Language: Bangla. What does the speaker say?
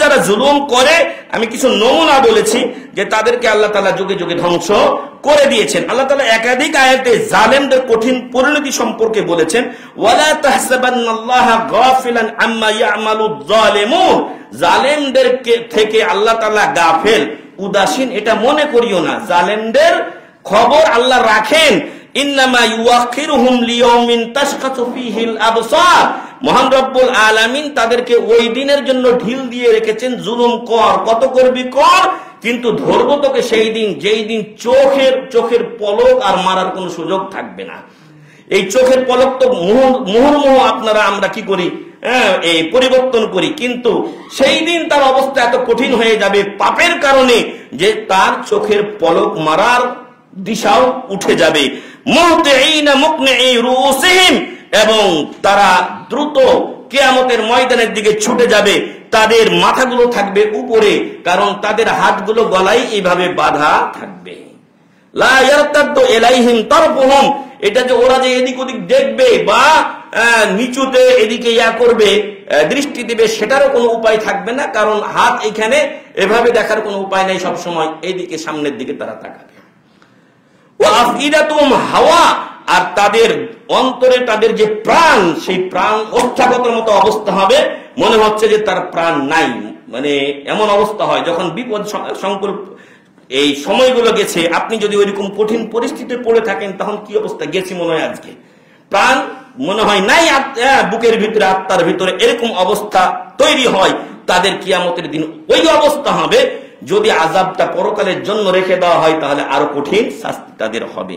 যারা জুলুম করে, আমি কিছু নমুনা বলেছি যে তাদেরকে আল্লাহ তাআলা যুগে যুগে ধ্বংস করে দিয়েছেন। আল্লাহ তাআলা একাধিক আয়াতে জালেমদের কঠিন পরিণতি সম্পর্কে বলেছেন, ওয়ালা তাহসাবান্নাল্লাহা গাফিলান আম্মা ইয়ামালুয যালিমুন, জালেমদের থেকে আল্লাহ তাআলা গাফেল, উদাসীন এটা মনে করিও না। জালেমদের খবর আল্লাহ রাখেন। ইন্নামা ইউআখিরুহুম লিয়াউমিন তাশখাসু ফীহিল আবসার, মহান রব্বুল আলামিন তাদেরকে ওই দিনের জন্য ঢিল দিয়ে রেখেছেন, জুলুম কর, কত করবি কর, কিন্তু ধরবো তোকে সেই দিন যেই দিন চোখের পলক আর মারার কোনো সুযোগ থাকবে না। এই চোখের পলক তো মুহুর্মুহু আপনারা আমরা কি করি, এই পরিবর্তন করি, কিন্তু সেই দিন তার অবস্থা এত কঠিন হয়ে যাবে পাপের কারণে যে তার চোখের পলক মারার দিশাও উঠে যাবে। মুহতিঈনা মুকনিঈ রুউসিহিম, এবং তারা দ্রুত কিয়ামতের ময়দানের দিকে ছুটে যাবে, তাদের মাথাগুলো থাকবে উপরে, কারণ তাদের হাতগুলো গলায় এইভাবে বাঁধা থাকবে। লা ইয়ারতাদ্দু ইলাইহিম তারফুহুম, এটা যে ওরা যে এদিক ওদিক দেখবে বা নিচুতে এদিকে করবে, দৃষ্টি দেবে, সেটারও কোনো উপায় থাকবে না, কারণ হাত এখানে এভাবে দেখার কোনো উপায় নাই, সবসময় এইদিকে সামনের দিকে তারা তাকাবে। ওয়া আফইদাতুহুম হাওয়া, আর তাদের অন্তরে তাদের যে প্রাণ, সেই প্রাণ অস্থাগতের মতো অবস্থা হবে, মনে হচ্ছে যে তার প্রাণ নাই। মানে এমন অবস্থা হয় যখন বিপদ সংকুল এই সময়গুলো গেছে, আপনি যদি ওইরকম কঠিন পরিস্থিতিতে পড়ে থাকেন, তখন কি অবস্থা গেছি মনে হয় আজকে, প্রাণ মনে হয় নাই বুকের ভিতরে, আত্মার ভিতরে, এরকম অবস্থা তৈরি হয়। তাদের কিয়ামতের দিন ওই অবস্থা হবে। যদি আযাবটা পরকালের জন্য রেখে দেওয়া হয় তাহলে আরো কঠিন শাস্তি তাদের হবে।